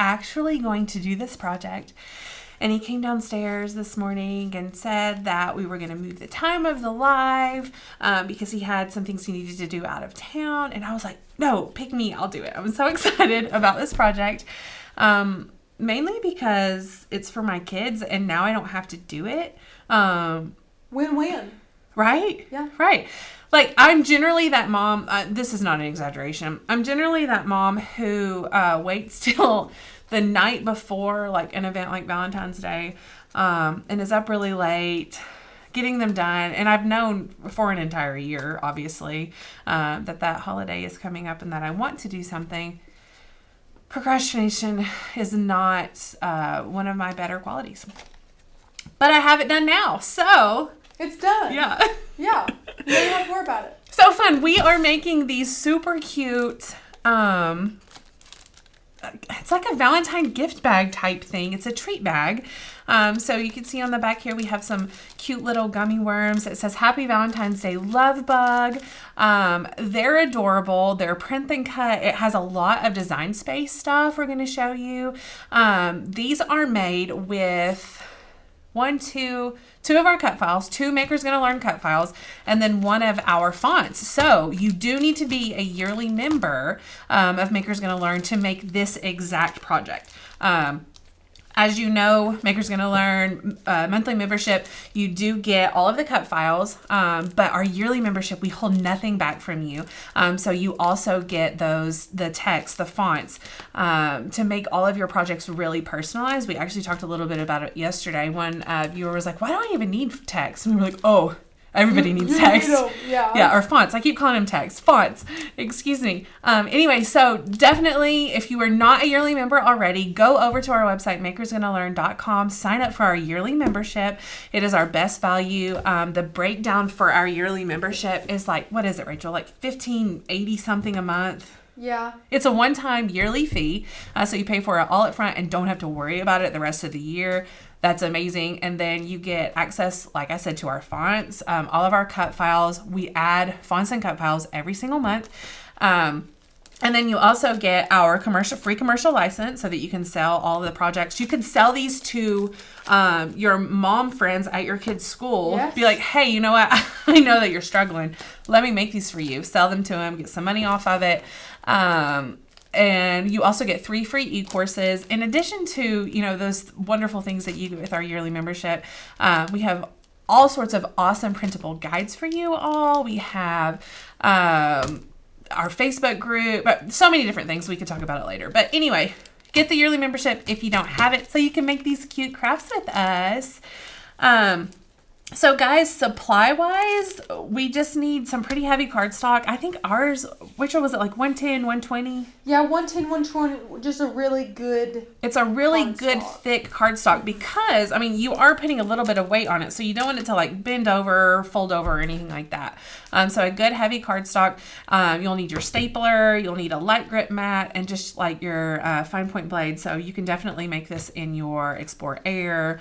actually going to do this project. And he came downstairs this morning and said that we were going to move the time of the live because he had some things he needed to do out of town. And I was like, no, pick me. I'll do it. I'm so excited about this project. Mainly because it's for my kids and now I don't have to do it. Win-win. Right? Yeah. Right. Like, I'm generally that mom. This is not an exaggeration. I'm generally that mom who waits till the night before, like, an event like Valentine's Day, and is up really late getting them done. And I've known for an entire year, obviously, that holiday is coming up and that I want to do something. Procrastination is not one of my better qualities. But I have it done now, so... It's done. Yeah. Yeah. You don't have to worry about it. So fun. We are making these super cute... it's like a Valentine gift bag type thing. It's a treat bag. So you can see on the back here, we have some cute little gummy worms. It says Happy Valentine's Day, Lovebug. They're adorable. They're print and cut. It has a lot of design space stuff we're going to show you. These are made with two of our cut files, 2 Maker's Gonna Learn cut files, and then 1 of our fonts. So you do need to be a yearly member of Maker's Gonna Learn to make this exact project. As you know, Maker's Gonna Learn monthly membership, you do get all of the cut files, but our yearly membership, we hold nothing back from you. So you also get the text, the fonts, to make all of your projects really personalized. We actually talked a little bit about it yesterday. One viewer was like, why do I even need text? And we were like, oh, everybody needs text. Yeah, or fonts. I keep calling them text. Fonts. Excuse me. Anyway, so definitely, if you are not a yearly member already, go over to our website, makersgonnalearn.com. Sign up for our yearly membership. It is our best value. The breakdown for our yearly membership is like, what is it, Rachel? Like $15.80 something a month. Yeah. It's a one-time yearly fee, so you pay for it all up front and don't have to worry about it the rest of the year. That's amazing. And then you get access, like I said, to our fonts, all of our cut files. We add fonts and cut files every single month. And then you also get our free commercial license so that you can sell all of the projects. You can sell these to your mom friends at your kid's school. Yes. Be like, hey, you know what? I know that you're struggling. Let me make these for you. Sell them to them. Get some money off of it. And you also get 3 free e-courses. In addition to, those wonderful things that you get with our yearly membership, we have all sorts of awesome printable guides for you all. We have our Facebook group, but so many different things. We could talk about it later. But anyway, get the yearly membership if you don't have it so you can make these cute crafts with us. So guys, supply-wise, we just need some pretty heavy cardstock. I think ours, which one was it, like 110, 120? Yeah, 110, 120, just a really good It's a really cardstock. good thick cardstock because, you are putting a little bit of weight on it, so you don't want it to like bend over, fold over, or anything like that. So a good heavy cardstock. You'll need your stapler, you'll need a light grip mat, and just like your fine point blade. So you can definitely make this in your Explore Air,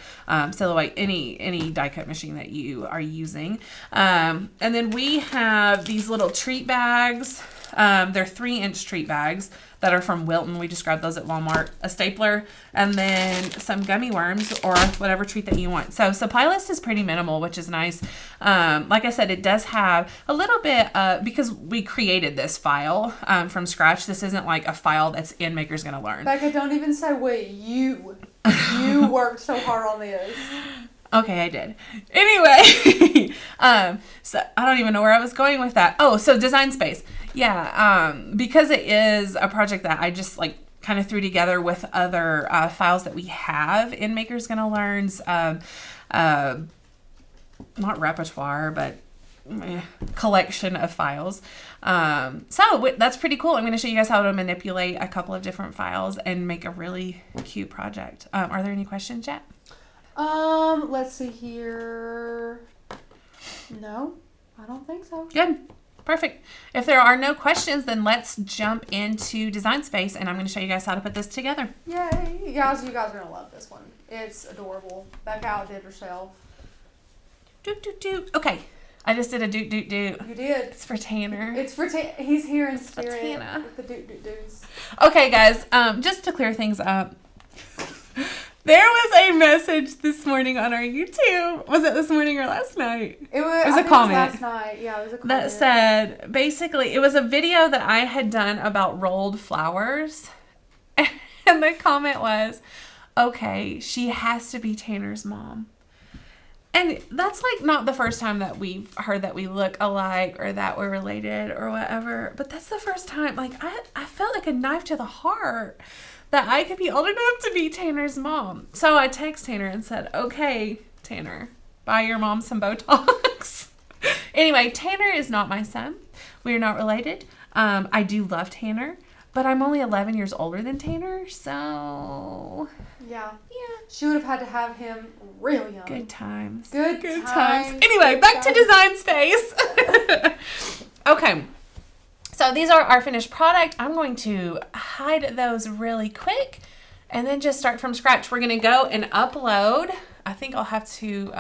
Silhouette, any die cut machine that you are using. And then we have these little treat bags. They're 3-inch treat bags that are from Wilton. We just grabbed those at Walmart. A stapler, and then some gummy worms or whatever treat that you want. So supply list is pretty minimal, which is nice. Like I said, it does have a little bit, because we created this file from scratch. This isn't like a file that's in Maker's Gonna Learn. Becca, don't even say we. You worked so hard on this. Okay, I did. Anyway, so I don't even know where I was going with that. Oh, so design space. Yeah, because it is a project that I just like kind of threw together with other files that we have in Maker's Gonna Learn's, not repertoire, but collection of files. So that's pretty cool. I'm going to show you guys how to manipulate a couple of different files and make a really cute project. Are there any questions yet? Let's see here. No, I don't think so. Good. Perfect. If there are no questions, then let's jump into Design Space, and I'm going to show you guys how to put this together. Yay. You guys are going to love this one. It's adorable. Becca outdid herself. Okay. I just did a doot doot doot. You did. It's for Tanner. It's for he's here in spirit Tana. with the doot doot doos. Okay, guys. Just to clear things up, there was a message this morning on our YouTube. Was it this morning or last night? It was a comment. It was last night. Yeah, it was a comment. That said, basically, it was a video that I had done about rolled flowers. And the comment was, okay, she has to be Tanner's mom. And that's like not the first time that we've heard that we look alike or that we're related or whatever. But that's the first time, like, I felt like a knife to the heart that I could be old enough to be Tanner's mom. So I text Tanner and said, okay, Tanner, buy your mom some Botox. Anyway, Tanner is not my son. We are not related. I do love Tanner, but I'm only 11 years older than Tanner, so... Yeah. She would have had to have him real young. Good times. Good times. Anyway, back to design space. Okay. So these are our finished product. I'm going to hide those really quick and then just start from scratch. We're going to go and upload. I think I'll have to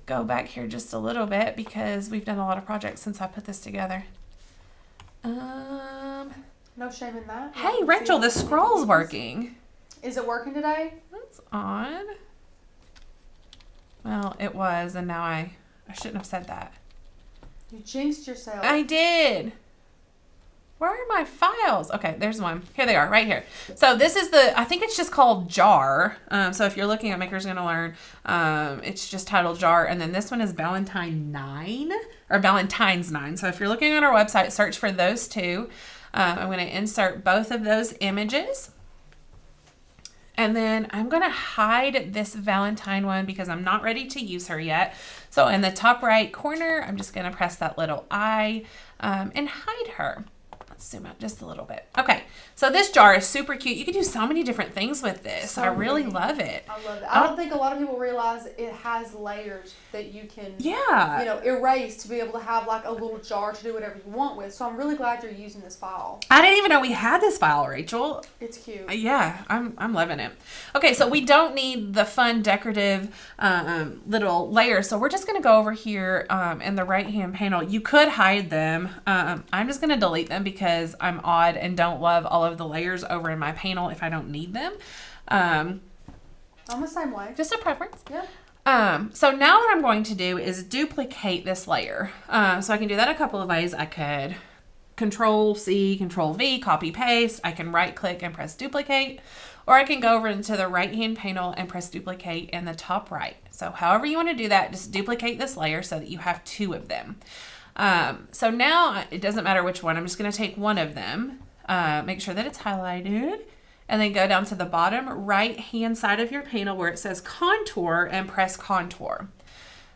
go back here just a little bit because we've done a lot of projects since I put this together. No shame in that. Hey, Rachel, the scroll's working. Is it working today? That's odd. Well, it was, and now I shouldn't have said that. You jinxed yourself. I did. Where are my files? Okay, there's one. Here they are, right here. So this is I think it's just called Jar. So if you're looking at Maker's Gonna Learn, it's just titled Jar. And then this one is Valentine 9, or Valentine's 9. So if you're looking on our website, search for those two. I'm gonna insert both of those images. And then I'm going to hide this Valentine one because I'm not ready to use her yet. So in the top right corner, I'm just going to press that little I and hide her. Let's zoom out just a little bit. Okay, so this jar is super cute. You can do so many different things with this. I really love it. I love it. I don't think a lot of people realize it has layers that you can, erase to be able to have like a little jar to do whatever you want with. So I'm really glad you're using this file. I didn't even know we had this file, Rachel. It's cute. Yeah, I'm loving it. Okay, so we don't need the fun decorative little layers. So we're just going to go over here in the right-hand panel. You could hide them. I'm just going to delete them because I'm odd and don't love all of the layers over in my panel if I don't need them. I'm the same way. Just a preference. Yeah. So now what I'm going to do is duplicate this layer. So I can do that a couple of ways. I could Control-C, Control-V, copy-paste. I can right-click and press duplicate. Or I can go over into the right-hand panel and press duplicate in the top right. So however you want to do that, just duplicate this layer so that you have two of them. So now it doesn't matter which one. I'm just going to take one of them, make sure that it's highlighted, and then go down to the bottom right-hand side of your panel where it says contour and press contour.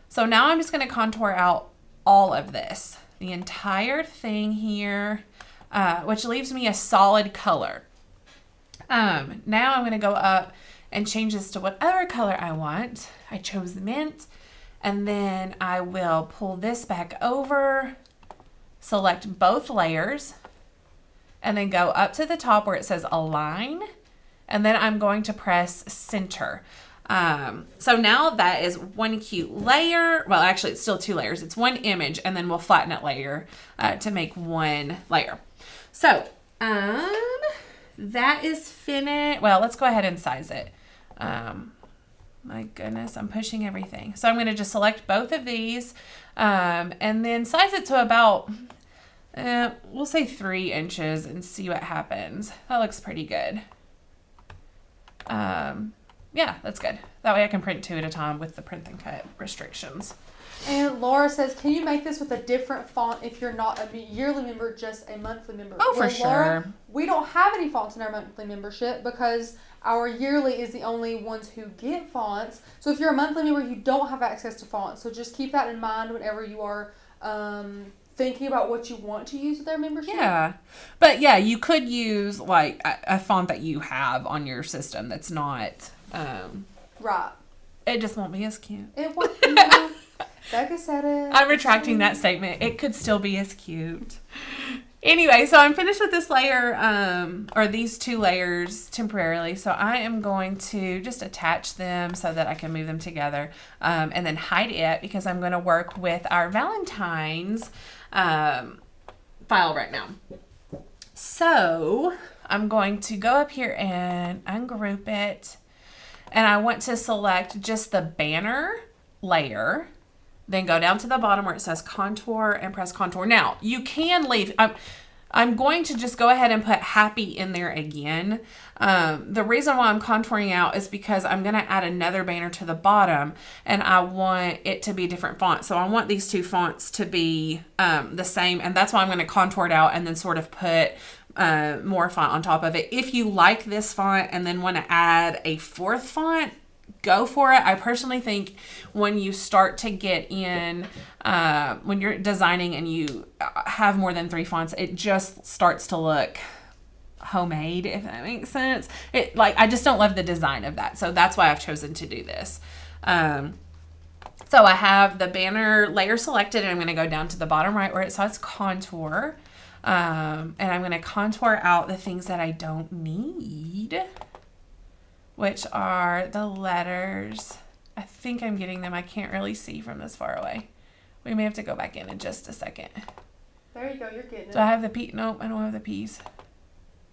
So now I'm just going to contour out all of this, the entire thing here, which leaves me a solid color. Now I'm going to go up and change this to whatever color I want. I chose mint. And then I will pull this back over, select both layers, and then go up to the top where it says align. And then I'm going to press center. So now that is one cute layer. Well, actually it's still two layers. It's one image, and then we'll flatten it layer to make one layer. So that is finished. Well, let's go ahead and size it. My goodness, I'm pushing everything. So I'm going to just select both of these and then size it to about, we'll say 3 inches and see what happens. That looks pretty good. Yeah, that's good. That way I can print 2 at a time with the print and cut restrictions. And Laura says, can you make this with a different font if you're not a yearly member, just a monthly member? Oh, for sure. Laura, we don't have any fonts in our monthly membership because our yearly is the only ones who get fonts. So if you're a monthly member, you don't have access to fonts. So just keep that in mind whenever you are thinking about what you want to use with their membership. Yeah. But yeah, you could use like a font that you have on your system that's not... right. It just won't be as cute. It won't. Becca said it. I'm retracting that statement. It could still be as cute. Anyway, so I'm finished with this layer, or these 2 layers temporarily. So I am going to just attach them so that I can move them together, and then hide it because I'm going to work with our Valentines file right now. So I'm going to go up here and ungroup it, and I want to select just the banner layer. Then go down to the bottom where it says contour and press contour. Now, you can leave. I'm going to just go ahead and put happy in there again. The reason why I'm contouring out is because I'm going to add another banner to the bottom, and I want it to be a different font. So I want these 2 fonts to be the same, and that's why I'm going to contour it out and then sort of put more font on top of it. If you like this font and then want to add a 4th font, go for it. I personally think when you start to get in, when you're designing and you have more than 3 fonts, it just starts to look homemade, if that makes sense. I just don't love the design of that. So that's why I've chosen to do this. So I have the banner layer selected, and I'm going to go down to the bottom right where it says contour. And I'm going to contour out the things that I don't need, which are the letters. I think I'm getting them. I can't really see from this far away. We may have to go back in just a second. There you go. You're getting it. Do I have the P? Nope, I don't have the P's.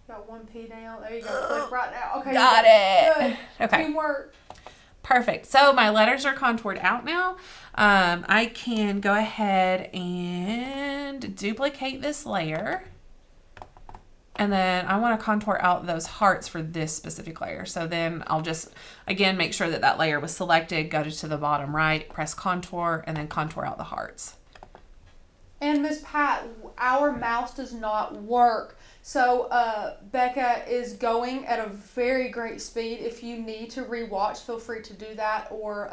Got 1 P down. There you go. Click right now. Okay. Got it. Good. Okay. Teamwork. Perfect. So my letters are contoured out now. I can go ahead and duplicate this layer. And then I want to contour out those hearts for this specific layer. So then I'll just, again, make sure that that layer was selected, go to the bottom right, press contour, and then contour out the hearts. And Miss Pat, our mouse does not work. So Becca is going at a very great speed. If you need to rewatch, feel free to do that. Or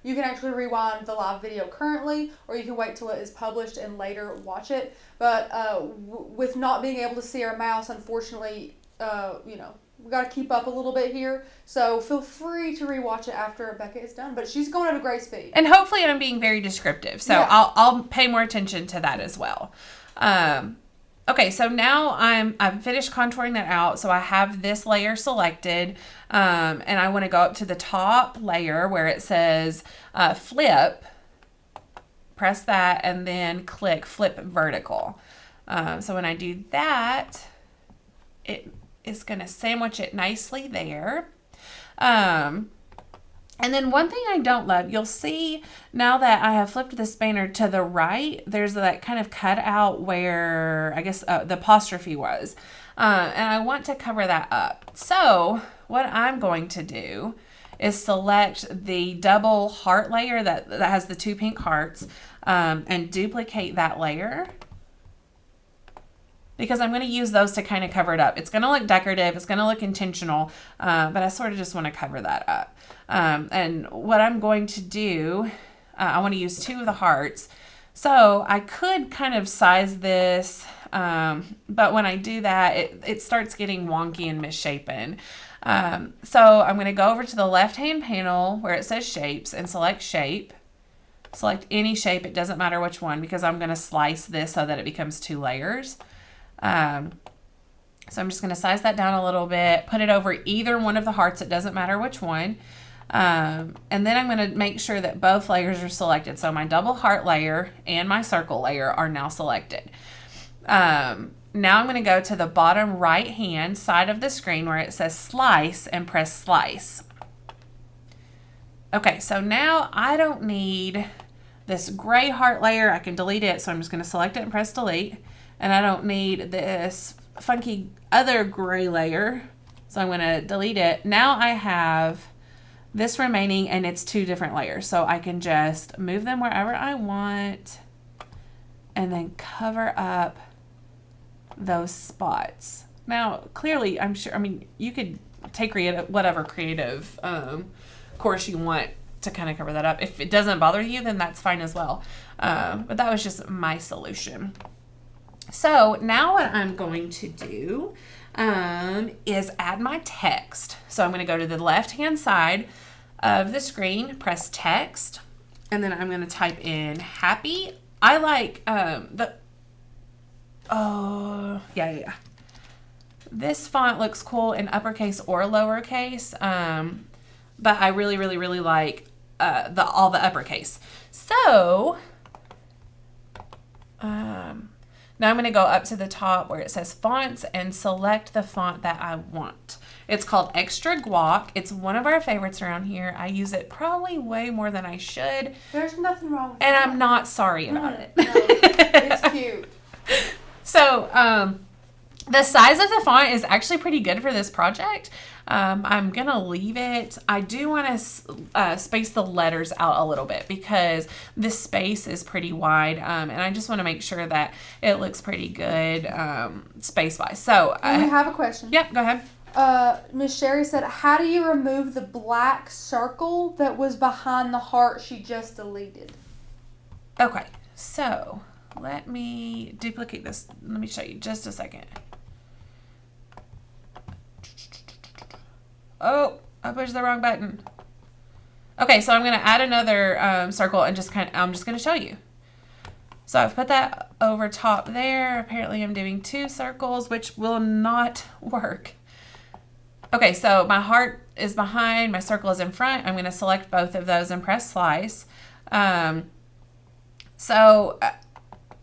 you can actually rewind the live video currently, or you can wait till it is published and later watch it. But with not being able to see our mouse, unfortunately, we got to keep up a little bit here. So feel free to rewatch it after Becca is done. But she's going at a great speed. And hopefully I'm being very descriptive. So yeah. I'll pay more attention to that as well. Okay, so now I've finished contouring that out. So I have this layer selected, and I want to go up to the top layer where it says flip, press that, and then click flip vertical. So when I do that, it is going to sandwich it nicely there. And then one thing I don't love, you'll see now that I have flipped this banner to the right, there's that kind of cutout where I guess the apostrophe was. And I want to cover that up. So what I'm going to do is select the double heart layer that has the 2 pink hearts, and duplicate that layer, because I'm going to use those to kind of cover it up. It's going to look decorative. It's going to look intentional, but I sort of just want to cover that up. And what I'm going to do, I want to use 2 of the hearts. So I could kind of size this, but when I do that, it starts getting wonky and misshapen. So I'm going to go over to the left-hand panel where it says shapes and select shape. Select any shape. It doesn't matter which one, because I'm going to slice this so that it becomes 2 layers. So I'm just going to size that down a little bit, put it over either one of the hearts. It doesn't matter which one. And then I'm going to make sure that both layers are selected. So my double heart layer and my circle layer are now selected. Now I'm going to go to the bottom right hand side of the screen where it says slice and press slice. Okay, so now I don't need this gray heart layer. I can delete it. So I'm just going to select it and press delete. And I don't need this funky other gray layer. So I'm going to delete it. Now I have this remaining, and it's 2 different layers. So I can just move them wherever I want and then cover up those spots. Now, clearly, I'm sure, you could take whatever creative course you want to kind of cover that up. If it doesn't bother you, then that's fine as well. But that was just my solution. So now what I'm going to do is add my text. So I'm going to go to the left-hand side of the screen, press text, and then I'm going to type in happy. I like Oh, yeah. This font looks cool in uppercase or lowercase, but I really, really, really like all the uppercase. So, now I'm going to go up to the top where it says fonts and select the font that I want. It's called Extra Guac. It's one of our favorites around here. I use it probably way more than I should. There's nothing wrong with and that. I'm not sorry about it. No, it's cute. So, the size of the font is actually pretty good for this project. I'm going to leave it. I do want to space the letters out a little bit because this space is pretty wide, and I just want to make sure that it looks pretty good space-wise. So, I have a question. Yep, go ahead. Miss Sherry said, how do you remove the black circle that was behind the heart she just deleted? Okay, so let me duplicate this. Let me show you just a second. Oh, I pushed the wrong button. Okay, so I'm going to add another circle and I'm just going to show you. So I've put that over top there. Apparently I'm doing 2 circles, which will not work. Okay, so my heart is behind, my circle is in front. I'm going to select both of those and press slice.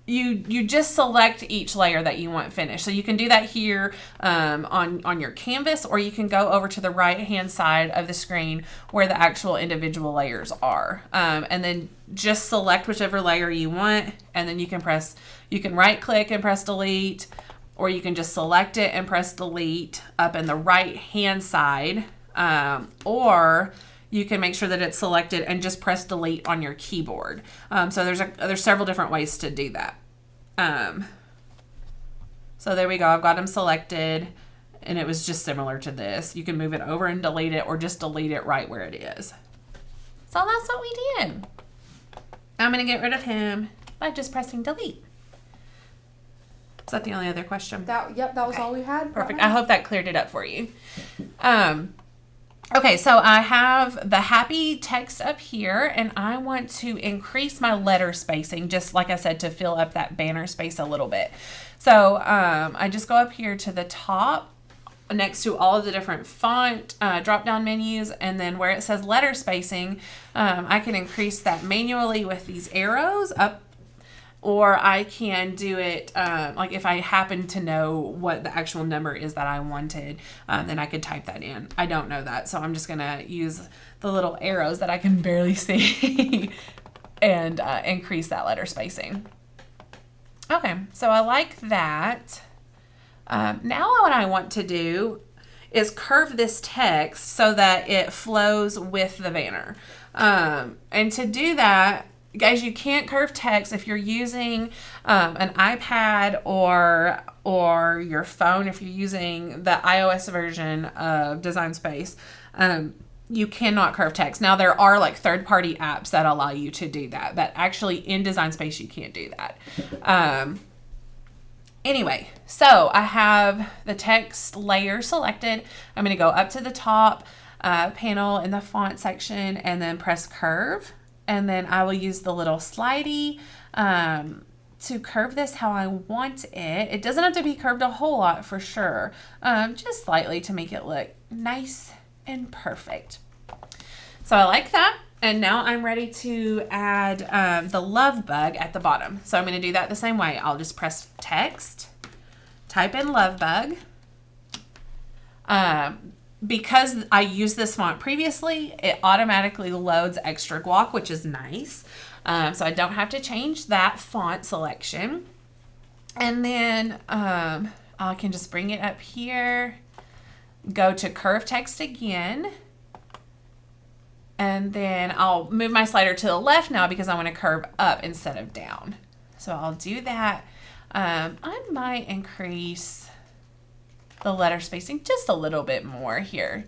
You just select each layer that you want finished. So you can do that here on your canvas, or you can go over to the right hand side of the screen where the actual individual layers are. And then just select whichever layer you want, and then you can right click and press delete, or you can just select it and press delete up in the right hand side, or you can make sure that it's selected and just press delete on your keyboard. So there's several different ways to do that. So there we go. I've got them selected, and it was just similar to this. You can move it over and delete it, or just delete it right where it is. So that's what we did. I'm going to get rid of him by just pressing delete. Is that the only other question? Yep, that was all we had. Perfect. I hope that cleared it up for you. Okay, so I have the happy text up here, and I want to increase my letter spacing, just like I said, to fill up that banner space a little bit. So I just go up here to the top next to all of the different font drop-down menus, and then where it says letter spacing, I can increase that manually with these arrows up, or I can do it, like if I happen to know what the actual number is that I wanted, then I could type that in. I don't know that, so I'm just going to use the little arrows that I can barely see and increase that letter spacing. Okay, so I like that. Now what I want to do is curve this text so that it flows with the banner. And to do that, guys, you can't curve text if you're using an iPad or your phone. If you're using the iOS version of Design Space, you cannot curve text. Now, there are like third-party apps that allow you to do that, but actually in Design Space, you can't do that. Anyway, so I have the text layer selected. I'm going to go up to the top panel in the font section and then press curve. And then I will use the little slidey to curve this how I want it. It doesn't have to be curved a whole lot for sure, just slightly to make it look nice and perfect. So I like that. And now I'm ready to add the Lovebug at the bottom. So I'm going to do that the same way. I'll just press text, type in Lovebug. Because I used this font previously, it automatically loads Extra Guac, which is nice. So I don't have to change that font selection. And then I can just bring it up here, go to curve text again. And then I'll move my slider to the left now because I want to curve up instead of down. So I'll do that. I might increase the letter spacing just a little bit more here.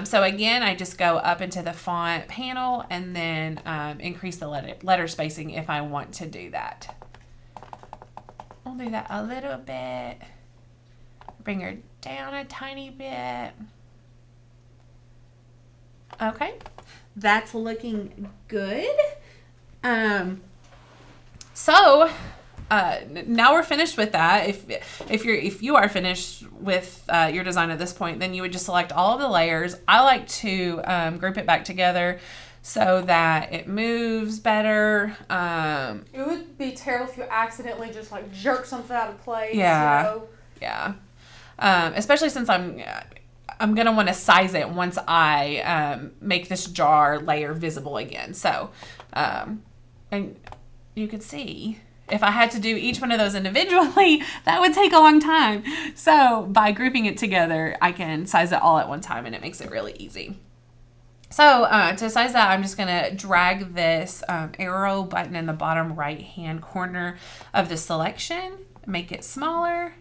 So again, I just go up into the font panel and then increase the letter spacing if I want to do that. I'll do that a little bit. Bring her down a tiny bit. Okay, that's looking good. So now we're finished with that. If you are finished with your design at this point, then you would just select all of the layers. I like to group it back together so that it moves better. It would be terrible if you accidentally just like jerk something out of place. Yeah. You know? Yeah. Especially since I'm going to want to size it once I make this jar layer visible again. So, and you could see if I had to do each one of those individually, that would take a long time. So by grouping it together, I can size it all at one time and it makes it really easy. So to size that, I'm just going to drag this arrow button in the bottom right hand corner of the selection, make it smaller,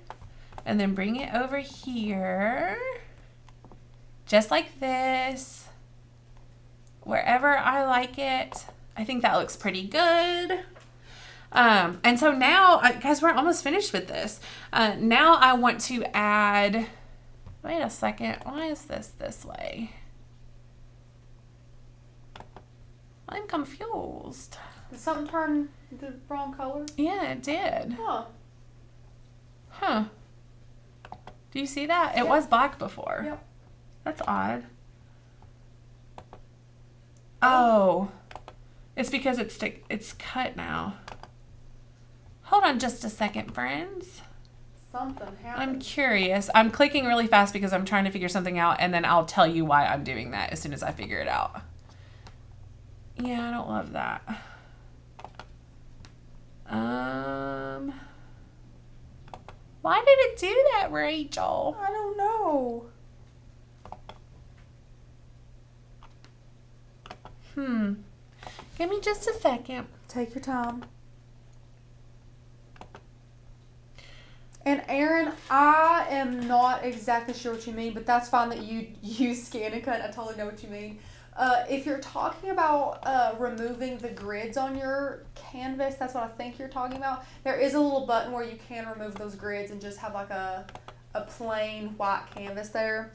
and then bring it over here, just like this, wherever I like it. I think that looks pretty good. And so now, guys, we're almost finished with this. Now I want to add, wait a second, why is this way? I'm confused. Did something turn the wrong color? Yeah, it did. Huh. Do you see that? It was black before. Yep. That's odd. Oh. It's because it's cut now. Hold on just a second, friends. Something happened. I'm curious. I'm clicking really fast because I'm trying to figure something out, and then I'll tell you why I'm doing that as soon as I figure it out. Yeah, I don't love that. Why did it do that, Rachel? I don't know. Give me just a second. Take your time. And Aaron, I am not exactly sure what you mean, but that's fine that you use Scan and Cut. I totally know what you mean. If you're talking about removing the grids on your canvas, that's what I think you're talking about. There is a little button where you can remove those grids and just have like a plain white canvas there.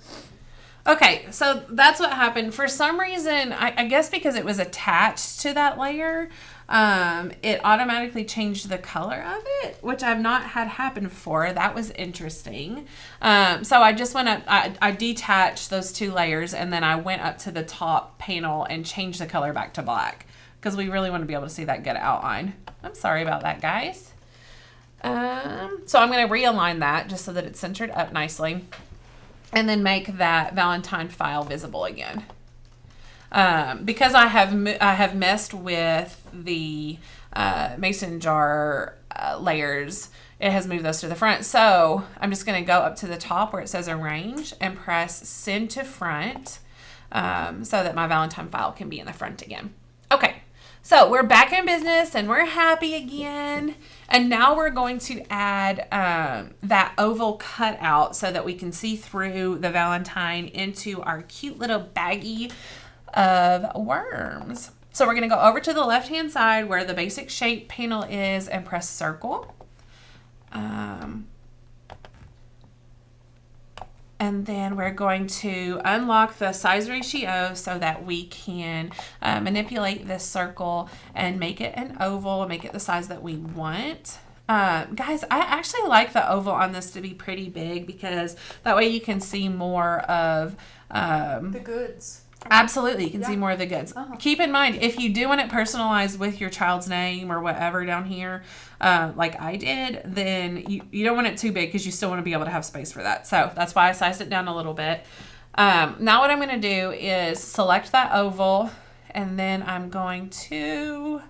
Okay, so that's what happened. For some reason, I guess because it was attached to that layer, it automatically changed the color of it, which I've not had happen before. That was interesting. So I just went up, I detached those two layers, and then I went up to the top panel and changed the color back to black because we really want to be able to see that good outline. I'm sorry about that, guys. So I'm going to realign that just so that it's centered up nicely. And then make that Valentine file visible again. Because I have messed with the mason jar layers, it has moved those to the front. So I'm just going to go up to the top where it says arrange and press send to front so that my Valentine file can be in the front again. Okay, so we're back in business and we're happy again. And now we're going to add that oval cutout so that we can see through the Valentine into our cute little baggie of worms. So we're going to go over to the left-hand side where the basic shape panel is and press circle. And then we're going to unlock the size ratio so that we can manipulate this circle and make it an oval and make it the size that we want. Guys, I actually like the oval on this to be pretty big because that way you can see more of the goods. Absolutely, you can see more of the goods. Uh-huh. Keep in mind, if you do want it personalized with your child's name or whatever down here, like I did, then you don't want it too big because you still want to be able to have space for that. So that's why I sized it down a little bit. Now what I'm going to do is select that oval, and then I'm going to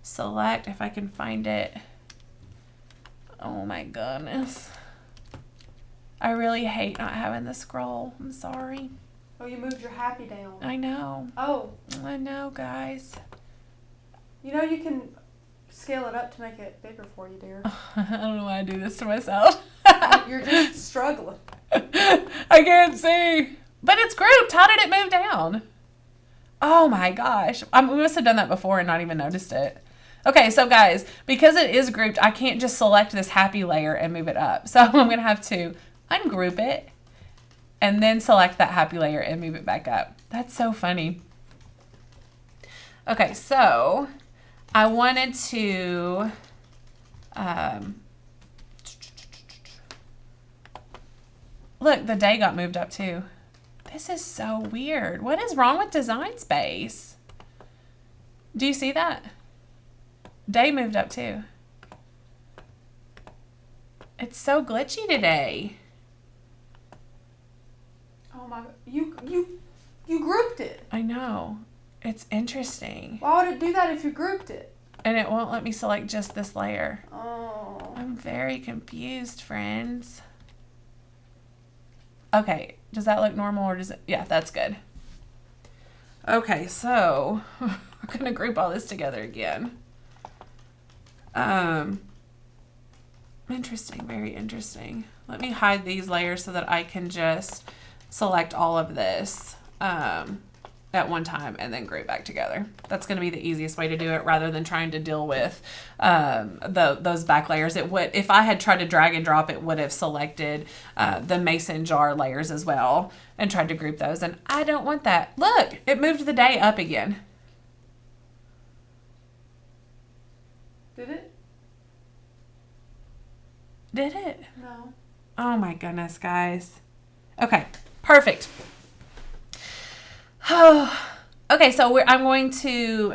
select, if I can find it. Oh my goodness. I really hate not having the scroll. I'm sorry. Oh, you moved your happy down. I know. Oh. I know, guys. You know you can scale it up to make it bigger for you, dear. I don't know why I do this to myself. You're just struggling. I can't see. But it's grouped. How did it move down? Oh my gosh. We must have done that before and not even noticed it. Okay, so guys, because it is grouped, I can't just select this happy layer and move it up. So I'm going to have to ungroup it and then select that happy layer and move it back up. That's so funny. Okay, so I wanted to Look, the day got moved up too. This is so weird. What is wrong with Design Space? Do you see that? Day moved up too. It's so glitchy today. Oh my, you grouped it. I know. It's interesting. Why would it do that if you grouped it? And it won't let me select just this layer. Oh. I'm very confused, friends. Okay, does that look normal or does it? Yeah, that's good. Okay, so we're gonna group all this together again. Interesting, very interesting. Let me hide these layers so that I can just select all of this at one time and then group back together. That's going to be the easiest way to do it rather than trying to deal with those back layers. It would, if I had tried to drag and drop, it would have selected the mason jar layers as well and tried to group those. And I don't want that. Look, it moved the day up again. Did it? Did it? No. Oh my goodness, guys. Okay, perfect. Okay, so I'm going to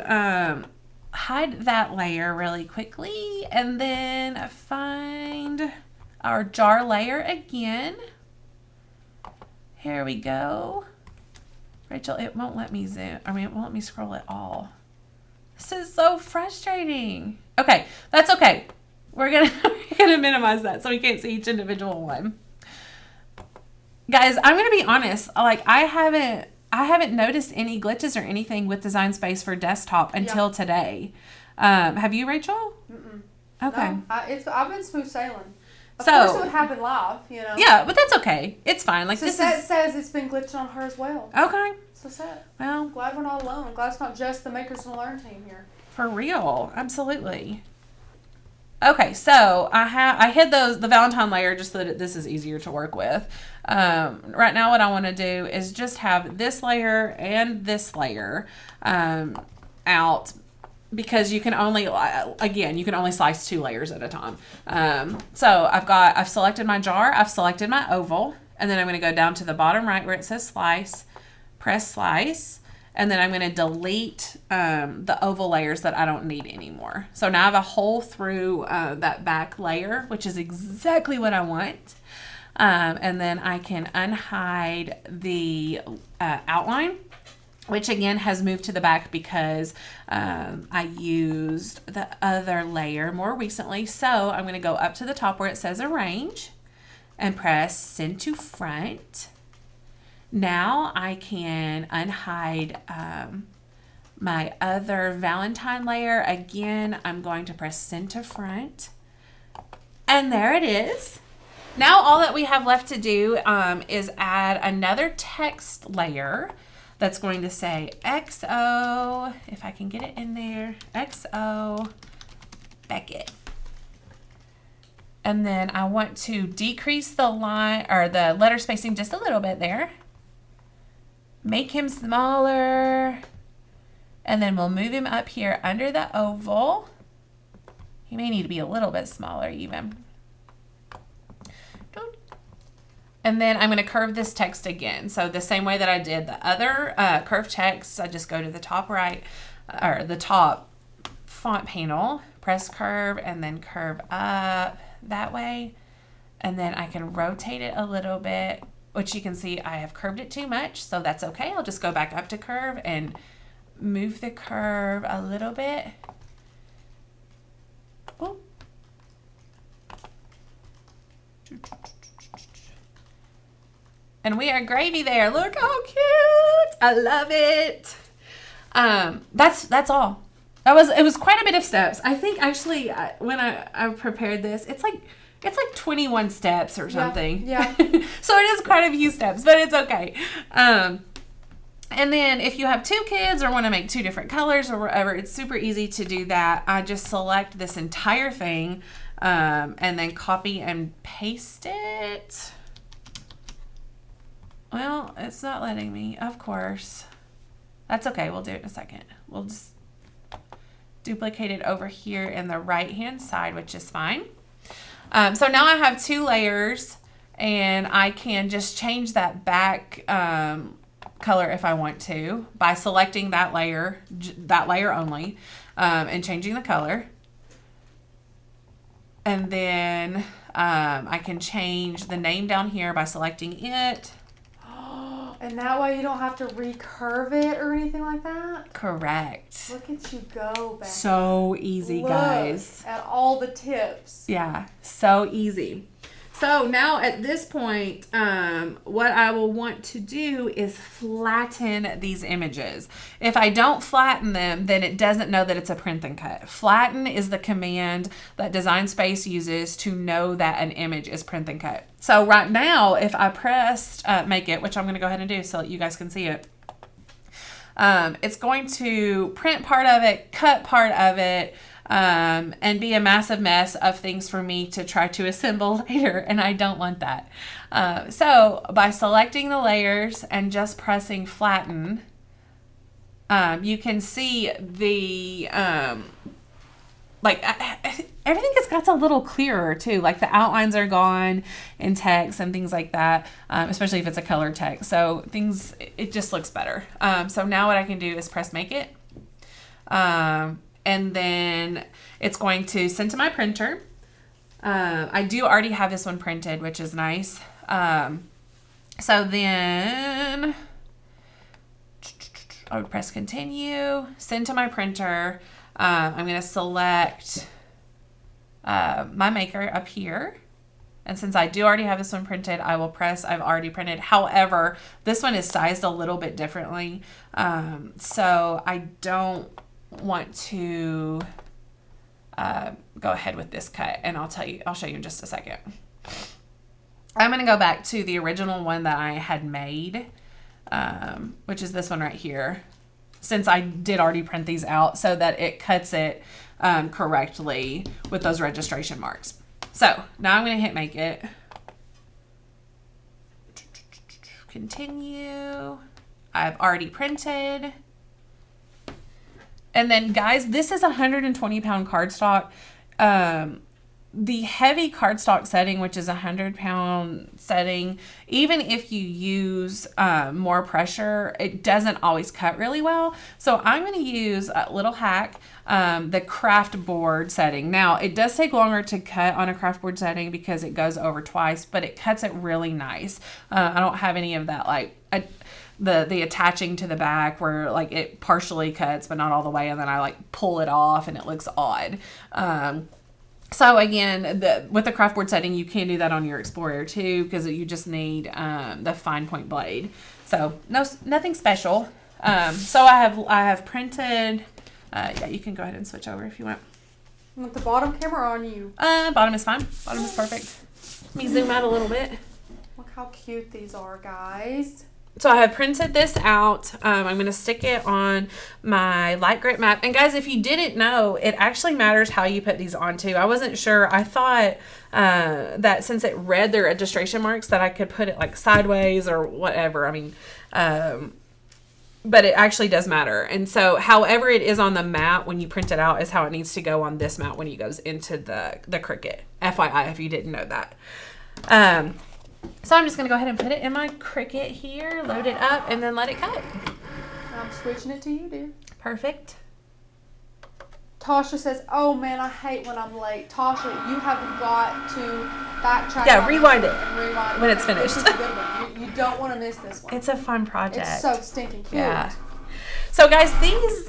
hide that layer really quickly and then find our jar layer again. Here we go. Rachel, it won't let me zoom. I mean, it won't let me scroll at all. This is so frustrating. Okay, that's okay. We're gonna minimize that so we can't see each individual one. Guys, I'm gonna be honest. Like I haven't noticed any glitches or anything with Design Space for desktop until today. Have you, Rachel? Mm-mm. Okay. No, I've been smooth sailing. Of So, course it would happen live, you know. Yeah, but that's okay. It's fine. Like this says it's been glitching on her as well. Okay. So sad. Well, Glad we're not alone. I'm glad it's not just the Makers and Learn team here. for real. Absolutely. Okay, so I hid the Valentine layer just so that this is easier to work with. Right now what I want to do is just have this layer and this layer out because you can only, again, you can only slice 2 layers at a time. So I've selected my jar, I've selected my oval, and then I'm going to go down to the bottom right where it says slice, press slice, and then I'm going to delete the oval layers that I don't need anymore. So now I have a hole through that back layer, which is exactly what I want. And then I can unhide the outline, which again has moved to the back because I used the other layer more recently. So I'm going to go up to the top where it says arrange and press send to front. Now I can unhide my other Valentine layer. Again, I'm going to press send to front. And there it is. Now all that we have left to do is add another text layer that's going to say XO, if I can get it in there, XO Beckett. And then I want to decrease the line or the letter spacing just a little bit there. Make him smaller. And then we'll move him up here under the oval. He may need to be a little bit smaller even. And then I'm going to curve this text again. So the same way that I did the other curved text, I just go to the top right, or the top font panel, press curve, and then curve up that way. And then I can rotate it a little bit, which you can see I have curved it too much, so that's okay. I'll just go back up to curve and move the curve a little bit. Ooh. And we are gravy there. Look how cute. I love it. That's all. It was quite a bit of steps. I think actually when I prepared this, it's like 21 steps or something. Yeah. So it is quite a few steps, but it's okay. And then if you have 2 kids or want to make 2 different colors or whatever, it's super easy to do that. I just select this entire thing and then copy and paste it. Well, it's not letting me, of course. That's okay. We'll do it in a second. We'll just duplicate it over here in the right-hand side, which is fine. So now I have 2 layers, and I can just change that back color if I want to by selecting that layer only, and changing the color. And then I can change the name down here by selecting it. And that way you don't have to recurve it or anything like that? Correct. Look at you go, Becca. So easy, guys. At all the tips. Yeah, so easy. So now at this point, what I will want to do is flatten these images. If I don't flatten them, then it doesn't know that it's a print and cut. Flatten is the command that Design Space uses to know that an image is print and cut. So right now, if I pressed Make It, which I'm going to go ahead and do so that you guys can see it, it's going to print part of it, cut part of it, and be a massive mess of things for me to try to assemble later, and I don't want that. So by selecting the layers and just pressing flatten, you can see the everything just got a little clearer too. Like the outlines are gone in text and things like that, especially if it's a color text. So it just looks better. So now what I can do is press Make It. And then it's going to send to my printer. I do already have this one printed, which is nice. So then I would press continue, send to my printer. I'm going to select my maker up here. And since I do already have this one printed, I will press I've already printed. However, this one is sized a little bit differently. So I don't want to go ahead with this cut, and I'll show you in just a second. I'm going to go back to the original one that I had made, which is this one right here, since I did already print these out so that it cuts it correctly with those registration marks. So now I'm going to hit Make It. Continue. I've already printed. And then, guys, this is 120-pound cardstock. The heavy cardstock setting, which is 100-pound setting, even if you use more pressure, it doesn't always cut really well. So I'm going to use a little hack, the craft board setting. Now, it does take longer to cut on a craft board setting because it goes over twice, but it cuts it really nice. I don't have any of that, the attaching to the back where it partially cuts but not all the way, and then I pull it off and it looks odd. So again, with the craft board setting, you can do that on your Explorer too, because you just need the fine point blade. So nothing special. So I have printed. Yeah, you can go ahead and switch over if you want. With the bottom camera on you? Bottom is fine. Bottom is perfect. Let me zoom out a little bit. Look how cute these are, guys. So I have printed this out. I'm going to stick it on my light grip map. And guys, if you didn't know, it actually matters how you put these on too. I wasn't sure. I thought that since it read the registration marks that I could put it sideways or whatever. I mean, but it actually does matter. And so however it is on the mat when you print it out is how it needs to go on this mat when it goes into the Cricut. FYI, if you didn't know that. So I'm just going to go ahead and put it in my Cricut here, load it up, and then let it cut. I'm switching it to you, dear. Perfect. Tasha says, oh man, I hate when I'm late. Tasha, you have got to backtrack. Yeah, rewind it and rewind when it's finished. This is a good one. You don't want to miss this one. It's a fun project. It's so stinking cute. Yeah. So guys, these,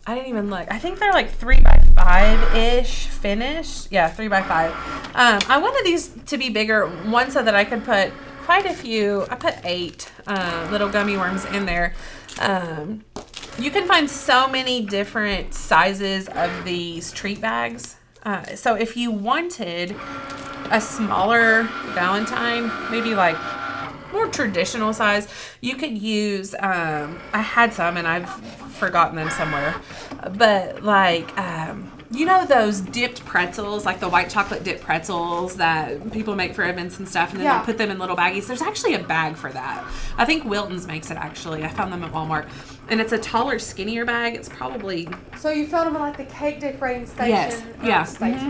I didn't even look. I think they're 3x5-ish finished. Yeah, 3x5. I wanted these to be bigger, one so that I could put quite a few. I put 8 little gummy worms in there. You can find so many different sizes of these treat bags. So if you wanted a smaller Valentine, maybe more traditional size, you could use, I had some and I've forgotten them somewhere, but you know those dipped pretzels, like the white chocolate dipped pretzels that people make for events and stuff, and then they put them in little baggies? There's actually a bag for that. I think Wilton's makes it, actually. I found them at Walmart. And it's a taller, skinnier bag. It's probably... So you found them in like the cake decorating station,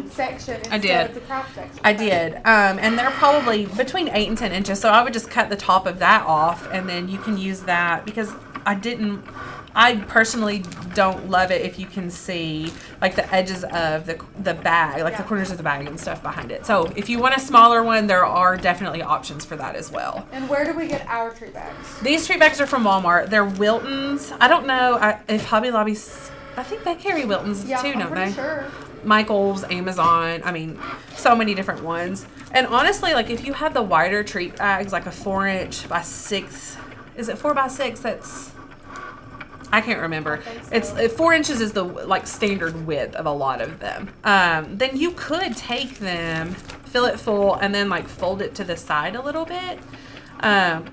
section instead of the craft section. I did. And they're probably between 8 and 10 inches. So I would just cut the top of that off, and then you can use that, because I personally don't love it if you can see like the edges of the bag, like the corners of the bag and stuff behind it. So if you want a smaller one, there are definitely options for that as well. And where do we get our treat bags? These treat bags are from Walmart. They're Wilton's. I don't know if Hobby Lobby's, I think they carry Wilton's too, don't they? Sure. Michael's, Amazon, I mean, so many different ones. And honestly, like if you had the wider treat bags, like a 4" by 6, is it 4 by 6? That's... I can't remember. It's 4 inches is the like standard width of a lot of them. Then you could take them, fill it full, and then like fold it to the side a little bit,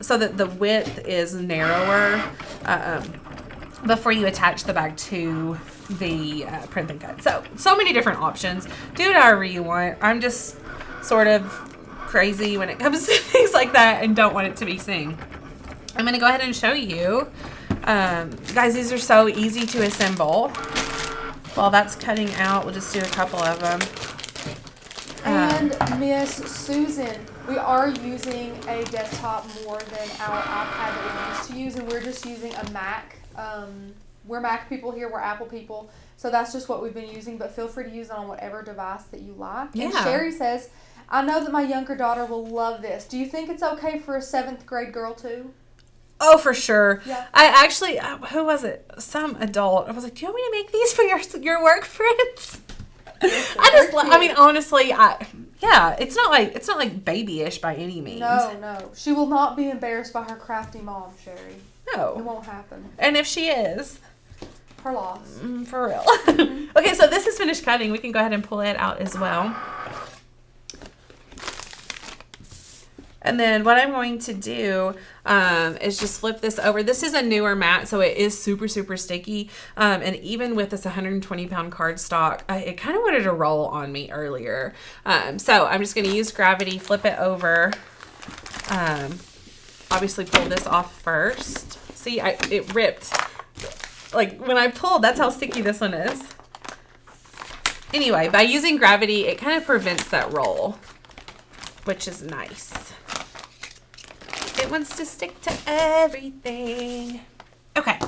so that the width is narrower before you attach the bag to the print and cut. So many different options. Do whatever you want. I'm just sort of crazy when it comes to things like that and don't want it to be seen. I'm gonna go ahead and show you. Guys, these are so easy to assemble. While that's cutting out, we'll just do a couple of them. And Miss Susan, we are using a desktop more than our iPad that we used to use, and we're just using a Mac. We're Mac people here, we're Apple people, so that's just what we've been using, but feel free to use it on whatever device that you like. Yeah. And Sherry says, I know that my younger daughter will love this. Do you think it's okay for a 7th grade girl too? Oh, for sure. Yeah. I actually, who was it? Some adult. I was like, do you want me to make these for your work friends? I mean, honestly, it's not like babyish by any means. No. She will not be embarrassed by her crafty mom, Sherry. No. It won't happen. And if she is, her loss. For real. Okay, so this is finished cutting. We can go ahead and pull it out as well. And then what I'm going to do is just flip this over. This is a newer mat, so it is super, super sticky. And even with this 120-pound cardstock, it kind of wanted to roll on me earlier. So I'm just going to use gravity, flip it over. Obviously pull this off first. See, it ripped. Like when I pulled, that's how sticky this one is. Anyway, by using gravity, it kind of prevents that roll, which is nice. It wants to stick to everything. Okay.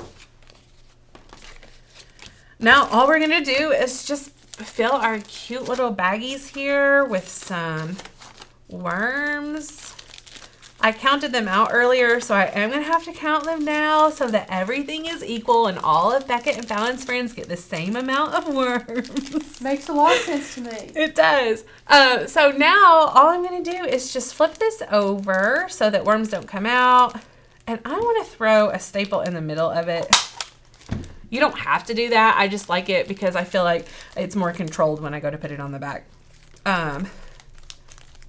Now all we're going to do is just fill our cute little baggies here with some worms. I counted them out earlier, so I am going to have to count them now so that everything is equal and all of Beckett and Fallon's friends get the same amount of worms. Makes a lot of sense to me. It does. So now all I'm going to do is just flip this over so that worms don't come out. And I want to throw a staple in the middle of it. You don't have to do that. I just like it because I feel like it's more controlled when I go to put it on the back.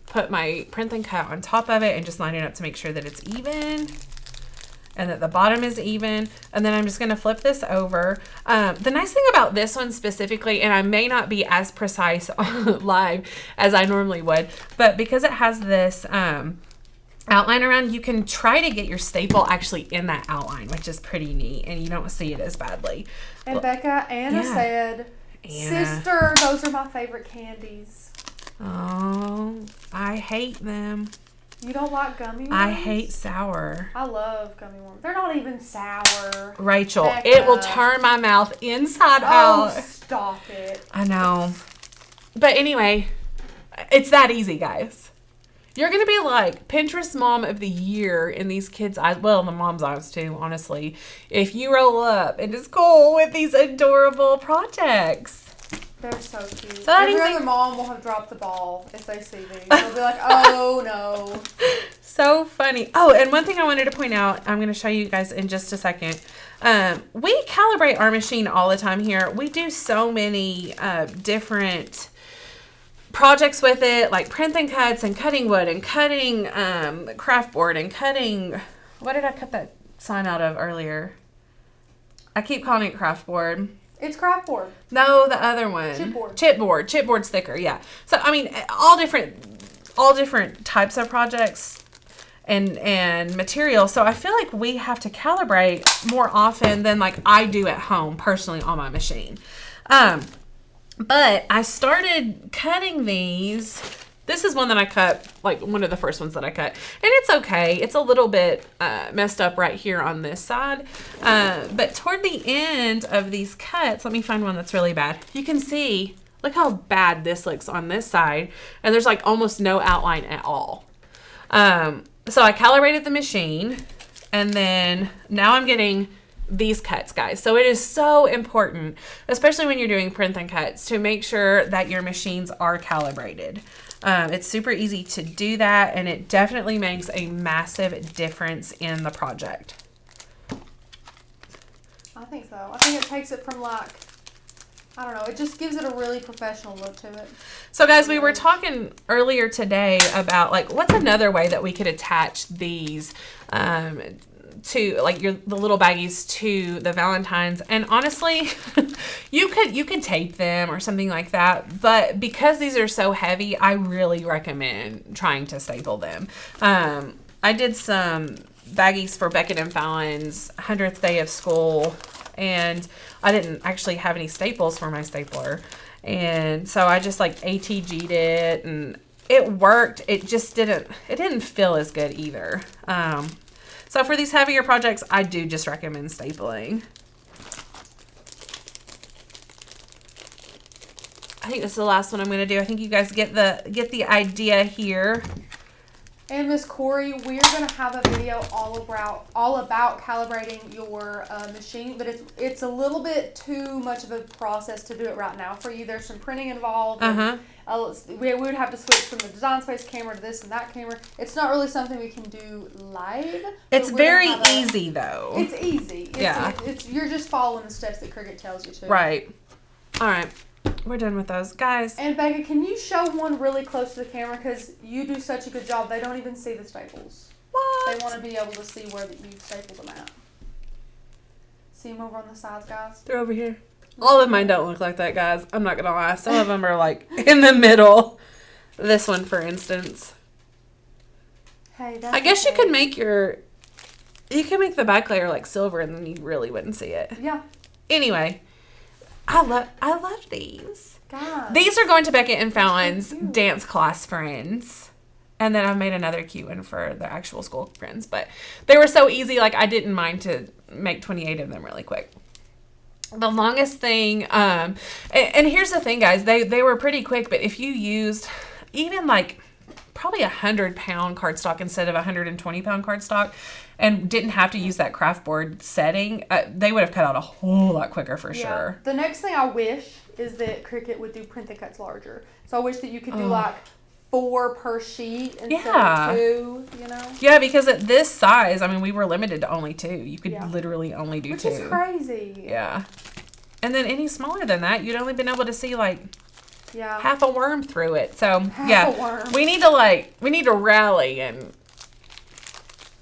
Put my print and cut on top of it and just line it up to make sure that it's even and that the bottom is even. And then I'm just going to flip this over. The nice thing about this one specifically, and I may not be as precise live as I normally would, but because it has this outline around, you can try to get your staple actually in that outline, which is pretty neat, and you don't see it as badly. And Becca, Anna said, sister, those are my favorite candies. Oh, I hate them. You don't like gummy worms? I hate sour. I love gummy worms. They're not even sour. Rachel, Becca. It will turn my mouth inside out. Oh, stop it. I know. But anyway, it's that easy, guys. You're going to be like Pinterest Mom of the Year in these kids' eyes. Well, in the mom's eyes too, honestly. If you roll up into school with these adorable projects. They're so cute. So every other mom will have dropped the ball if they see these. They'll be like, oh no. So funny. Oh, and one thing I wanted to point out, I'm going to show you guys in just a second. We calibrate our machine all the time here. We do so many different projects with it, like print and cuts and cutting wood and cutting craft board and cutting, what did I cut that sign out of earlier? I keep calling it craft board. It's craft board. No, the other one. Chipboard. Chipboard's thicker, yeah. So, I mean, all different types of projects and material. So I feel like we have to calibrate more often than like I do at home personally on my machine. But I started cutting these. This is one that I cut, like one of the first ones that I cut. And it's okay. It's a little bit messed up right here on this side. But toward the end of these cuts, let me find one that's really bad. You can see, look how bad this looks on this side. And there's like almost no outline at all. So I calibrated the machine. And then now I'm getting these cuts, guys. So it is so important, especially when you're doing print and cuts, to make sure that your machines are calibrated. It's super easy to do that, and it definitely makes a massive difference in the project. I think so. I think it takes it from like, I don't know, it just gives it a really professional look to it. So guys, we were talking earlier today about like what's another way that we could attach these to like the little baggies to the Valentines. And honestly, you could tape them or something like that, but because these are so heavy, I really recommend trying to staple them. I did some baggies for Beckett and Fallon's 100th day of school, and I didn't actually have any staples for my stapler, and so I just like ATG'd it, and it worked. It just didn't feel as good either. So for these heavier projects, I do just recommend stapling. I think this is the last one I'm going to do. I think you guys get the idea here. And Miss Corey, we're going to have a video all about calibrating your machine, but it's a little bit too much of a process to do it right now for you. There's some printing involved. We would have to switch from the Design Space camera to this and that camera. It's not really something we can do live. It's very easy though. It's easy. Yeah. You're just following the steps that Cricut tells you to. Right. All right. We're done with those, guys. And Becca, can you show one really close to the camera? Because you do such a good job. They don't even see the staples. What? They want to be able to see where you stapled them at. See them over on the sides, guys? They're over here. All of mine don't look like that, guys. I'm not going to lie. Some of them are like in the middle. This one, for instance. Hey, that's I guess you could make you can make the back layer like silver and then you really wouldn't see it. Yeah. Anyway, I love these. God. These are going to Beckett and Fallon's dance class friends. And then I've made another cute one for the actual school friends. But they were so easy, like I didn't mind to make 28 of them really quick. The longest thing, and here's the thing, guys, they were pretty quick, but if you used even like probably 100-pound cardstock instead of 120-pound cardstock and didn't have to use that craft board setting, they would have cut out a whole lot quicker for sure. The next thing I wish is that Cricut would do print and cuts larger. So I wish that you could do like 4 per sheet instead of 2, you know? Yeah, because at this size, I mean, we were limited to only 2. You could literally only do 2. Which is crazy. Yeah. And then any smaller than that, you'd only been able to see like half a worm through it. So half a worm. we need to rally and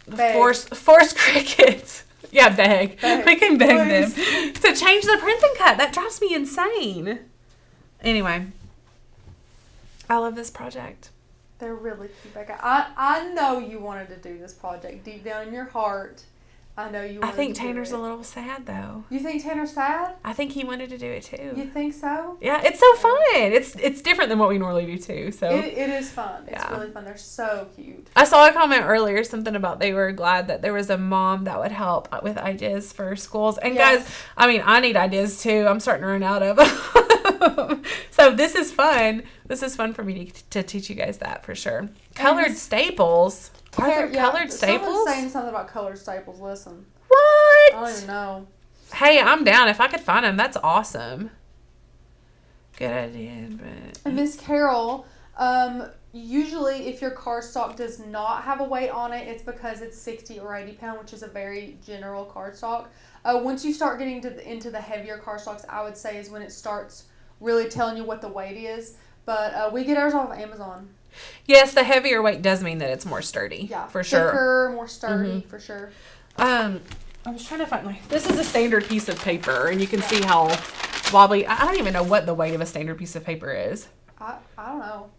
force Cricut. Yeah, beg. We can beg them to change the print and cut. That drives me insane. Anyway, I love this project. They're really cute, Becca. I know you wanted to do this project deep down in your heart. I know you wanted to do it. I think Tanner's a little sad, though. You think Tanner's sad? I think he wanted to do it, too. You think so? Yeah, it's so fun. It's different than what we normally do, too. So It is fun. It's really fun. They're so cute. I saw a comment earlier, something about they were glad that there was a mom that would help with ideas for schools. And guys, I mean, I need ideas, too. I'm starting to run out of them. So this is fun. This is fun for me to teach you guys that, for sure. Colored staples. Are there colored staples? Someone's saying something about colored staples. Listen. What? I don't even know. Hey, I'm down. If I could find them, that's awesome. Good idea, but... And Miss Carol, usually if your cardstock does not have a weight on it, it's because it's 60 or 80 pound, which is a very general cardstock. Once you start getting into the heavier cardstocks, I would say is when it starts really telling you what the weight is. But we get ours off of Amazon. Yes, the heavier weight does mean that it's more sturdy. Yeah, for sure. Thicker, more sturdy, for sure. I was trying to find, like, this is a standard piece of paper, and you can see how wobbly. I don't even know what the weight of a standard piece of paper is. I don't know.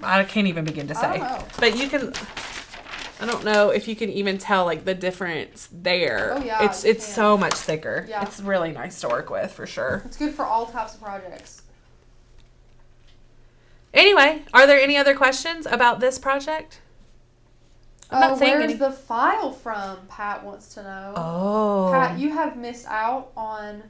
I can't even begin to say. I don't know. But you can, I don't know if you can even tell, like, the difference there. Oh, yeah. It's so much thicker. Yeah. It's really nice to work with, for sure. It's good for all types of projects. Anyway, are there any other questions about this project? I'm not saying Where's any. the file from? Pat wants to know. Oh. Pat, you have missed out on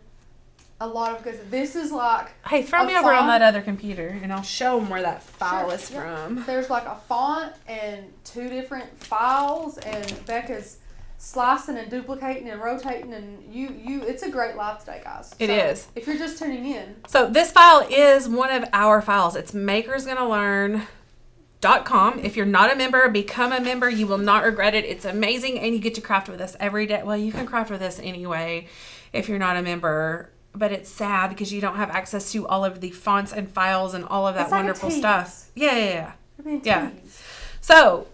a lot of good. This is like. Hey, throw me over on that other computer, and I'll show them where that file is from. There's like a font and 2 different files, and Becca's slicing and duplicating and rotating, and it's a great live today, guys. It is. If you're just tuning in. So this file is one of our files. It's makersgonnalearn.com. If you're not a member, become a member. You will not regret it. It's amazing, and you get to craft with us every day. Well, you can craft with us anyway if you're not a member, but it's sad because you don't have access to all of the fonts and files and all of that wonderful stuff. Yeah. So,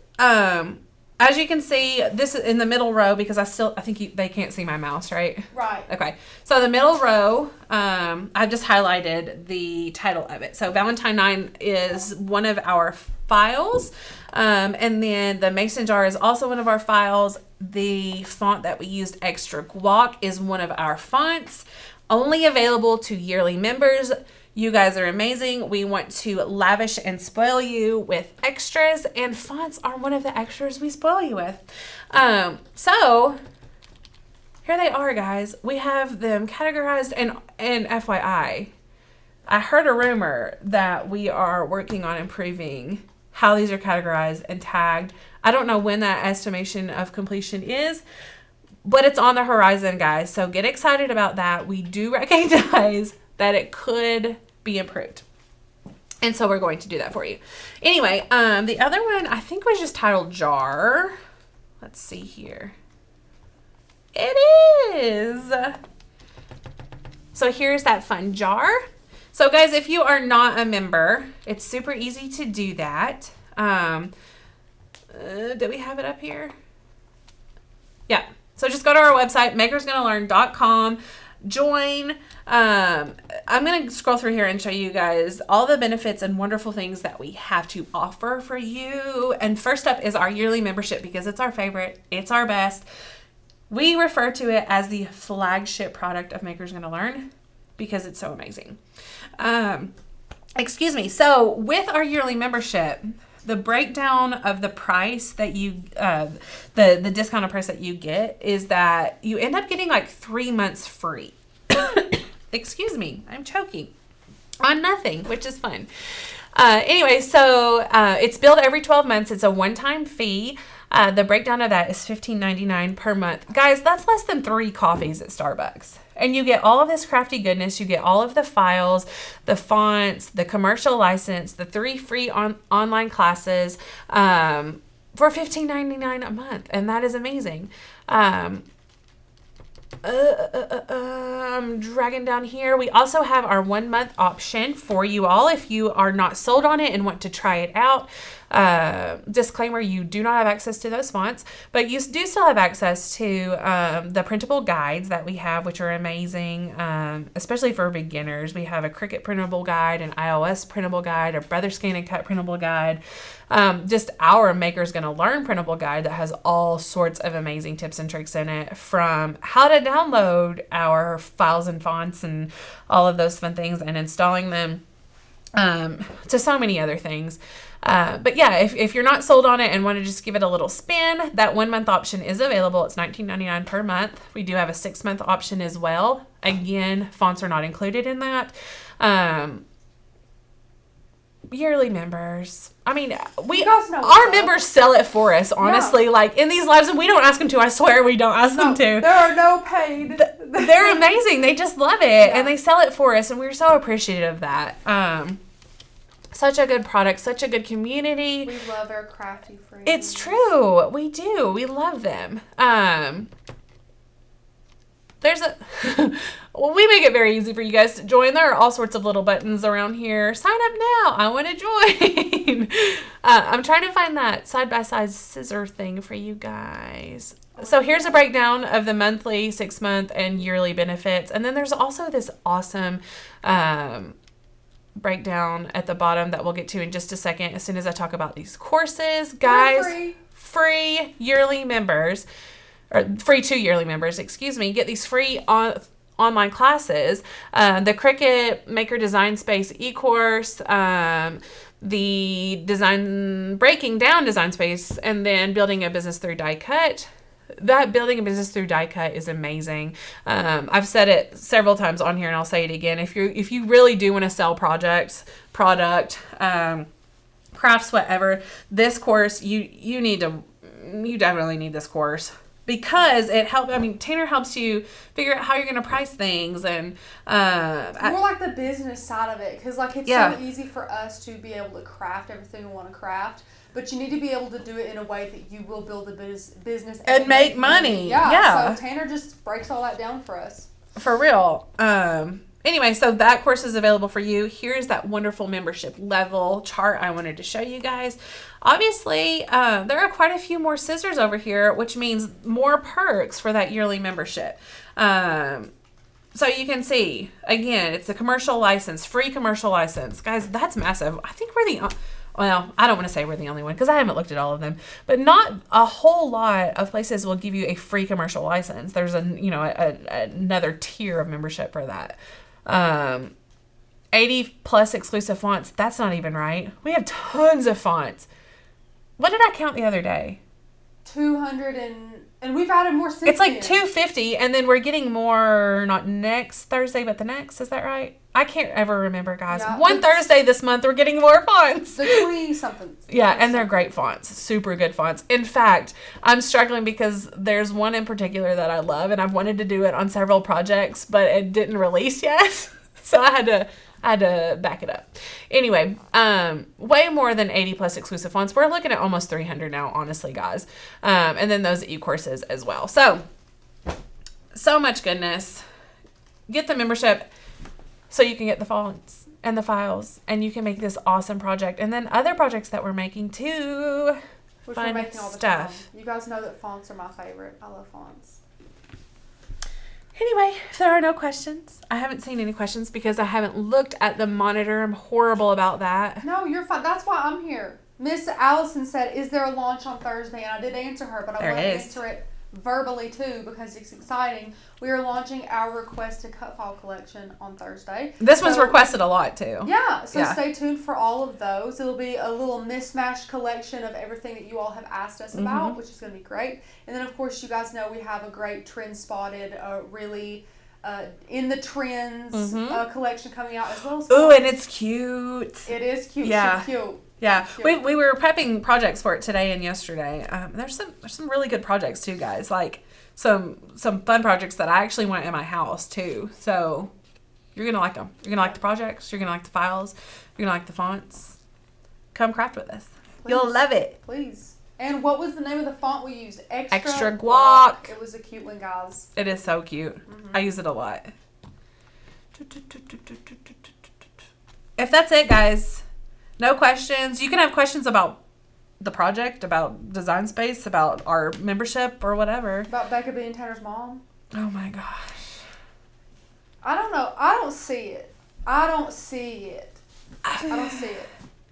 as you can see, this is in the middle row because I think they can't see my mouse, right? Right. Okay. So the middle row, I've just highlighted the title of it. So Valentine 9 is one of our files. And then the mason jar is also one of our files. The font that we used, Extra Guac, is one of our fonts. Only available to yearly members. You guys are amazing. We want to lavish and spoil you with extras, and fonts are one of the extras we spoil you with. So here they are, guys. We have them categorized, and FYI, I heard a rumor that we are working on improving how these are categorized and tagged. I don't know when that estimation of completion is, but it's on the horizon, guys. So get excited about that. We do recognize that it could be improved. And so we're going to do that for you. Anyway, the other one I think was just titled Jar. Let's see here. It is. So here's that fun jar. So guys, if you are not a member, it's super easy to do that. Do we have it up here? Yeah. So just go to our website, makersgonnalearn.com. Join. I'm going to scroll through here and show you guys all the benefits and wonderful things that we have to offer for you. And first up is our yearly membership because it's our favorite. It's our best. We refer to it as the flagship product of Makers Gonna Learn because it's so amazing. Excuse me. So with our yearly membership, the breakdown of the price that you, the discounted price that you get is that you end up getting like 3 months free. Excuse me, I'm choking on nothing, which is fun. Anyway, so it's billed every 12 months. It's a one-time fee. The breakdown of that is $15.99 per month. Guys, that's less than 3 coffees at Starbucks. And you get all of this crafty goodness. You get all of the files, the fonts, the commercial license, the 3 free online classes for $15.99 a month. And that is amazing. I'm dragging down here. We also have our 1-month option for you all if you are not sold on it and want to try it out. Disclaimer, you do not have access to those fonts, but you do still have access to the printable guides that we have, which are amazing, especially for beginners. We have a Cricut printable guide, an iOS printable guide, a Brother Scan and Cut printable guide, just our Makers Gonna Learn printable guide that has all sorts of amazing tips and tricks in it, from how to download our files and fonts and all of those fun things and installing them, to so many other things. But yeah, if you're not sold on it and want to just give it a little spin, that 1-month option is available. It's $19.99 per month. We do have a 6-month option as well. Again, fonts are not included in that. Yearly members. I mean, our members sell it for us, honestly. Yeah. Like in these lives, and we don't ask them to. I swear we don't ask them to. There are no paid. They're amazing. They just love it, and they sell it for us, and we're so appreciative of that. Such a good product, such a good community. We love our crafty friends. It's true. We do. We love them. Well, we make it very easy for you guys to join. There are all sorts of little buttons around here. Sign up now. I want to join. I'm trying to find that side-by-side scissor thing for you guys. So here's a breakdown of the monthly, 6-month, and yearly benefits. And then there's also this awesome breakdown at the bottom that we'll get to in just a second as soon as I talk about these courses. Guys, free yearly members, or free to yearly members, excuse me, get these free online classes. The Cricut Maker Design Space e-course, the breaking down design space, and then building a business through die cut. That building a business through die cut is amazing. I've said it several times on here, and I'll say it again. If you really do want to sell product, crafts, whatever, this course you definitely need this course. Because it helps. I mean, Tanner helps you figure out how you're going to price things, and more like the business side of it. Because it's so easy for us to be able to craft everything we want to craft, but you need to be able to do it in a way that you will build a business and make money. Yeah. So Tanner just breaks all that down for us. For real. Anyway, so that course is available for you. Here's that wonderful membership level chart I wanted to show you guys. Obviously, there are quite a few more scissors over here, which means more perks for that yearly membership. So you can see, again, it's a commercial license, free commercial license. Guys, that's massive. I think we're well, I don't want to say we're the only one because I haven't looked at all of them, but not a whole lot of places will give you a free commercial license. There's another tier of membership for that. 80 plus exclusive fonts. That's not even right. We have tons of fonts. What did I count the other day? 200 and we've added more since. It's like 250, and then we're getting more, not next Thursday, but the next. Is that right? I can't ever remember, guys. Yeah, One Thursday this month, we're getting more fonts. The 20-something. Yeah, and they're great fonts. Super good fonts. In fact, I'm struggling because there's one in particular that I love, and I've wanted to do it on several projects, but it didn't release yet. So I had to back it up. Anyway, way more than 80 plus exclusive fonts. We're looking at almost 300 now, honestly, guys. And then those e-courses as well. So much goodness. Get the membership so you can get the fonts and the files, and you can make this awesome project. And then other projects that we're making too. Which we're making all the time. You guys know that fonts are my favorite. I love fonts. Anyway, if there are no questions, I haven't seen any questions because I haven't looked at the monitor. I'm horrible about that. No, you're fine. That's why I'm here. Miss Allison said, is there a launch on Thursday? And I did answer her, but I want to answer it verbally too because it's exciting. We are launching our Request to Cut File collection on Thursday. This one's requested a lot too. Yeah, so stay tuned for all of those. It'll be a little mismatched collection of everything that you all have asked us about, which is going to be great. And then of course you guys know we have a great trend spotted, really in the trends collection coming out as well. Ooh, and it's cute. It is cute. Yeah. Cute. Yeah, we were prepping projects for it today and yesterday. There's some really good projects too, guys. Like some fun projects that I actually want in my house too. So you're gonna like them. You're gonna like the projects. You're gonna like the files. You're gonna like the fonts. Come craft with us. Please. You'll love it. Please. And what was the name of the font we used? Extra guac. It was a cute one, guys. It is so cute. I use it a lot. If that's it, guys. No questions. You can have questions about the project, about Design Space, about our membership or whatever. About Becca being Tanner's mom. Oh my gosh. I don't know. I don't see it. I don't see it.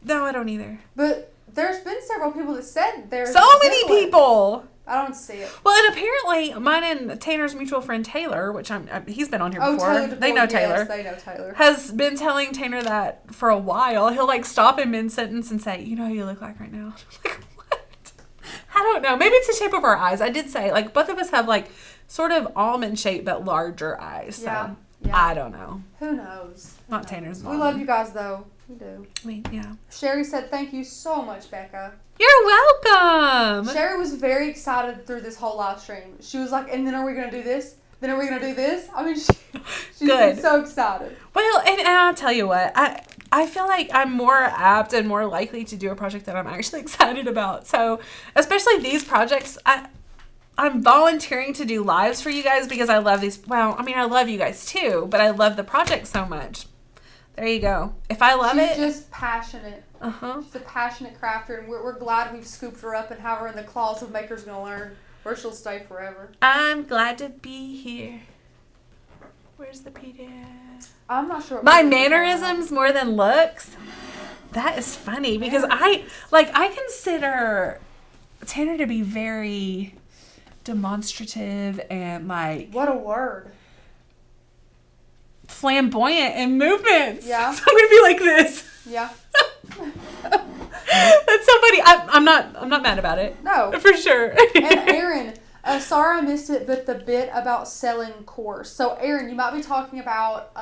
No, I don't either. But there's been several people that said there's so many people. I don't see it. Well, and apparently mine and Tanner's mutual friend Taylor, which he's been on here before. Taylor they know Taylor. Yes, they know Taylor. Has been telling Tanner that for a while. He'll like stop in mid-sentence and say, "You know who you look like right now?" I'm like, what? I don't know. Maybe it's the shape of our eyes. I did say like both of us have like sort of almond shape but larger eyes. So yeah. I don't know. Who knows? Not Tanner's mom. We love you guys though. We do. Yeah. Sherry said, "Thank you so much, Becca." You're welcome. Sherry was very excited through this whole live stream. She was like, "And then are we going to do this? Then are we going to do this?" I mean, she's been so excited. Well, and I'll tell you what, I feel like I'm more apt and more likely to do a project that I'm actually excited about. So, especially these projects, I'm volunteering to do lives for you guys because I love these. Well, I mean, I love you guys too, but I love the project so much. There you go. If I love it. She's just passionate. She's a passionate crafter, and we're glad we've scooped her up and have her in the claws of Maker's Gonna Learn. Or she'll stay forever. I'm glad to be here. Where's the PDF? I'm not sure. My mannerisms more than looks. That is funny because I consider Tanner to be very demonstrative and like. What a word. Flamboyant in movements. Yeah. So I'm gonna be like this. Yeah. That's so funny. I'm not mad about it. No. For sure. And Aaron, sorry I missed it, but the bit about selling course. So Aaron, you might be talking about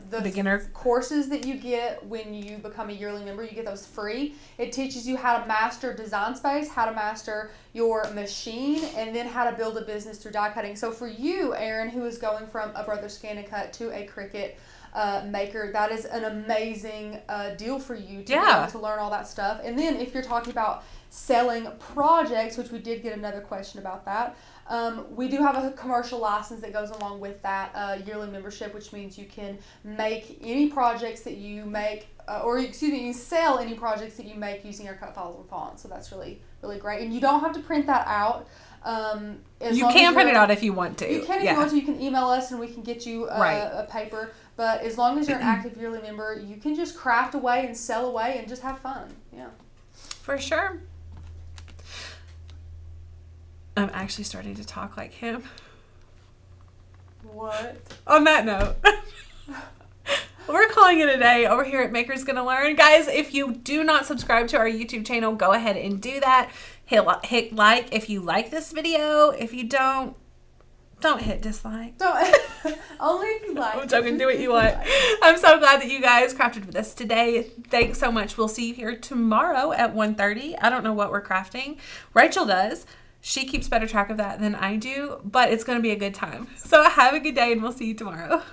the beginner courses that you get when you become a yearly member. You get those free. It teaches you how to master design space, how to master your machine, and then how to build a business through die cutting. So for you, Aaron, who is going from a Brother Scan and Cut to a Cricut maker, that is an amazing deal for you to be able to learn all that stuff. And then if you're talking about selling projects, which we did get another question about that, we do have a commercial license that goes along with that yearly membership, which means you can make any projects that you make, you sell any projects that you make using our cut files and fonts. So that's really, really great. And you don't have to print that out. You can print it out if you want to. You can if you want to. You can email us and we can get you a paper. But as long as you're an active yearly member, you can just craft away and sell away and just have fun. Yeah. For sure. I'm actually starting to talk like him. What? On that note, we're calling it a day over here at Maker's Gonna Learn. Guys, if you do not subscribe to our YouTube channel, go ahead and do that. Hit like if you like this video. If you don't hit dislike. Only if you like. I'm joking. Do what you want. I'm so glad that you guys crafted with us today. Thanks so much. We'll see you here tomorrow at 1:30. I don't know what we're crafting. Rachel does. She keeps better track of that than I do, but it's going to be a good time. So have a good day and we'll see you tomorrow.